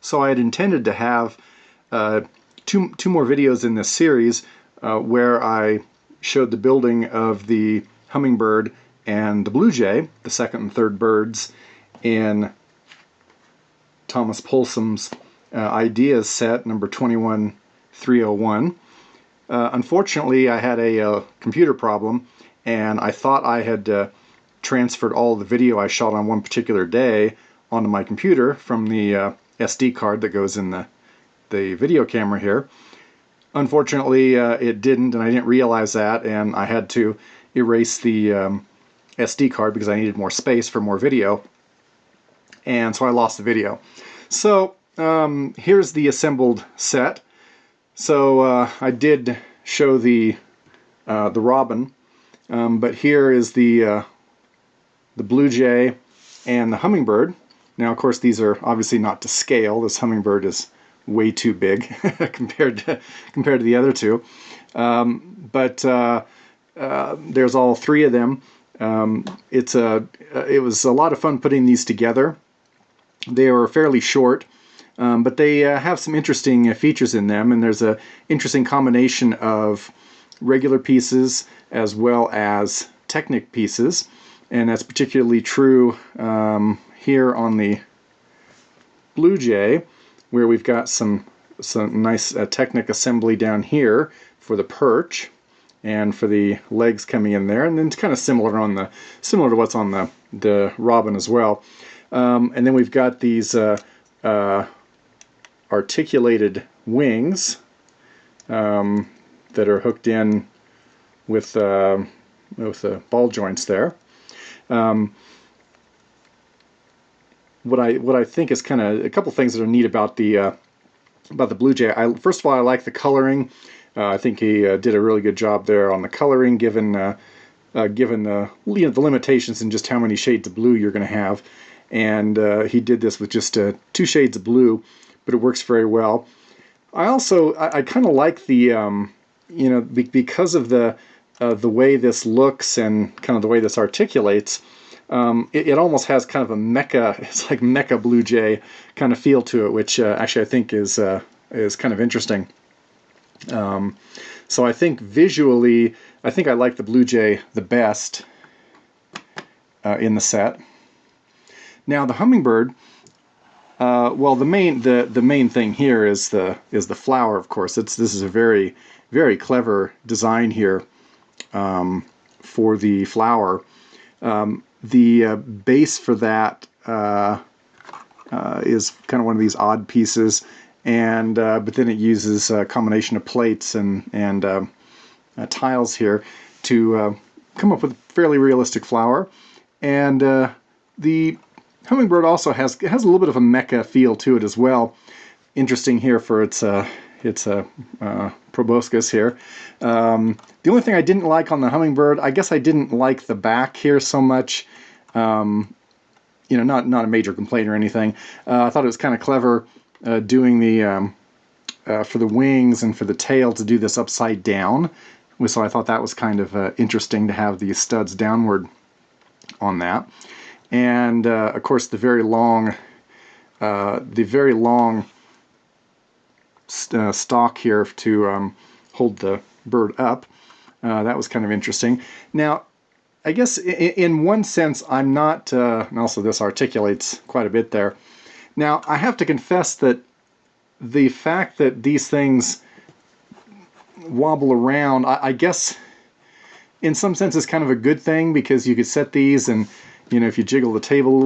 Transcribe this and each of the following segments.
So I had intended to have two more videos in this series where I showed the building of the hummingbird and the blue jay, the second and third birds, in Thomas Poulsom's ideas set number 21301. Unfortunately, I had a computer problem, and I thought I had transferred all the video I shot on one particular day onto my computer from the SD card that goes in the video camera here. Unfortunately, it didn't, and I didn't realize that, and I had to erase the SD card because I needed more space for more video, and so I lost the video. So here's the assembled set. So I did show the robin, but here is the blue jay and the hummingbird. Now, of course, these are obviously not to scale. This hummingbird is way too big compared to the other two. But there's all three of them. It was a lot of fun putting these together. They were fairly short, but they have some interesting features in them, and there's an interesting combination of regular pieces as well as Technic pieces, and that's particularly true here on the blue jay, where we've got some nice Technic assembly down here for the perch and for the legs coming in there, and then it's kind of similar to what's on the robin as well. And then we've got these articulated wings that are hooked in with ball joints there. What I think is kind of a couple things that are neat about the blue jay. First of all, I like the coloring. I think he did a really good job there on the coloring, given the limitations in just how many shades of blue you're going to have. And he did this with just 2 shades of blue, but it works very well. I kind of like the because of the way this looks and kind of the way this articulates. It almost has kind of a mecha, it's like mecha blue jay kind of feel to it, which actually I think is kind of interesting. So I think visually, I think I like the blue jay the best in the set. Now the hummingbird, well, the main thing here is the flower. Of course, this is a very, very clever design here for the flower. The base for that is kind of one of these odd pieces, and but then it uses a combination of plates and tiles here to come up with a fairly realistic flower. And the hummingbird also has a little bit of a mecha feel to it as well. Interesting here for its proboscis here. The only thing I didn't like on the hummingbird, I guess I didn't like the back here so much. Not a major complaint or anything. I thought it was kind of clever doing the for the wings and for the tail to do this upside down. So I thought that was kind of interesting to have these studs downward on that. And of course the very long stalk here to hold the bird up. That was kind of interesting. Now, I guess in one sense I'm not, and also this articulates quite a bit there. Now, I have to confess that the fact that these things wobble around, I guess in some sense is kind of a good thing, because you could set these and, if you jiggle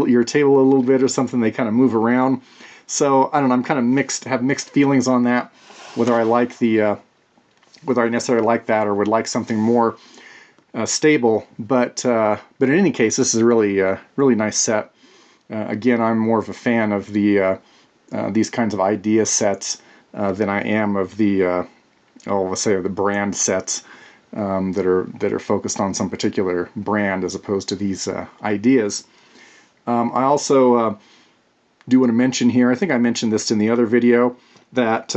your table a little bit or something, they kind of move around. So I don't know, I'm kind of have mixed feelings on that, whether I like whether I necessarily like that or would like something more stable. But in any case, this is a really nice set. Again, I'm more of a fan of these kinds of idea sets than I am of the let's say of the brand sets that are focused on some particular brand as opposed to these ideas. I also do want to mention here, I think I mentioned this in the other video, that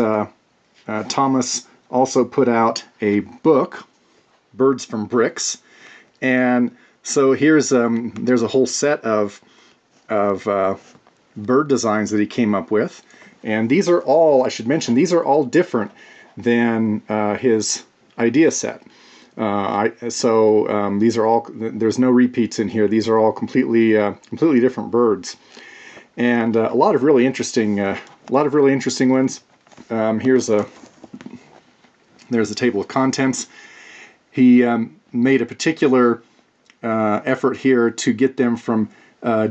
Thomas also put out a book, Birds from Bricks, and so here's there's a whole set of bird designs that he came up with. And these are all, I should mention, these are all different than his idea set. These are all, there's no repeats in here. These are all completely different birds. And a lot of really interesting ones. There's a table of contents. He made a particular effort here to get them from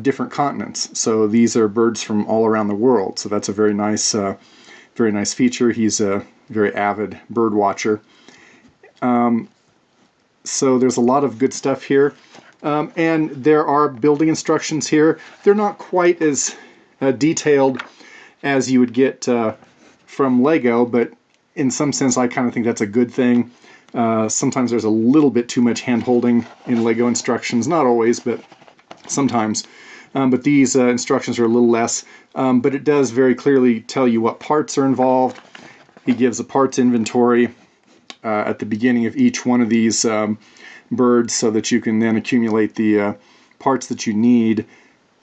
different continents. So these are birds from all around the world. So that's a very nice feature. He's a very avid bird watcher. So there's a lot of good stuff here. And there are building instructions here. They're not quite as detailed as you would get from Lego, but in some sense I kind of think that's a good thing. Sometimes there's a little bit too much hand-holding in Lego instructions. Not always, but sometimes. But these instructions are a little less. But it does very clearly tell you what parts are involved. He gives a parts inventory at the beginning of each one of these birds, so that you can then accumulate the parts that you need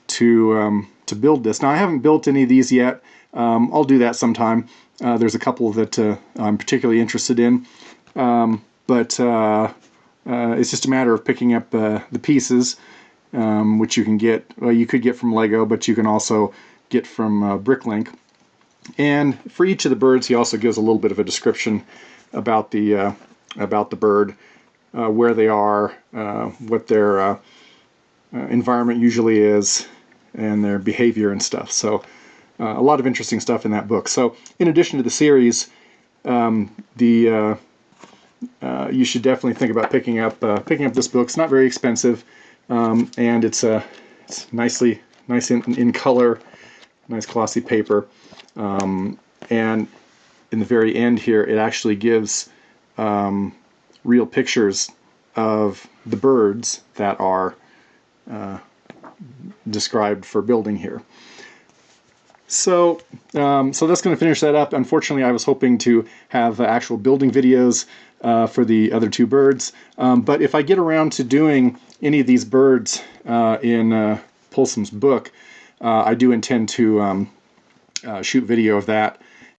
to build this. Now, I haven't built any of these yet. I'll do that sometime. There's a couple that I'm particularly interested in, but it's just a matter of picking up the pieces, which you can get. Well, you could get from Lego, but you can also get from Bricklink. And for each of the birds, he also gives a little bit of a description about the bird, where they are, what their environment usually is, and their behavior and stuff. So a lot of interesting stuff in that book. So in addition to the series, you should definitely think about picking up this book. It's not very expensive, and it's nice in color, nice glossy paper, and in the very end here, it actually gives real pictures of the birds that are described for building here. So that's going to finish that up. Unfortunately, I was hoping to have actual building videos for the other two birds. But if I get around to doing any of these birds in Poulsom's book, I do intend to shoot video of that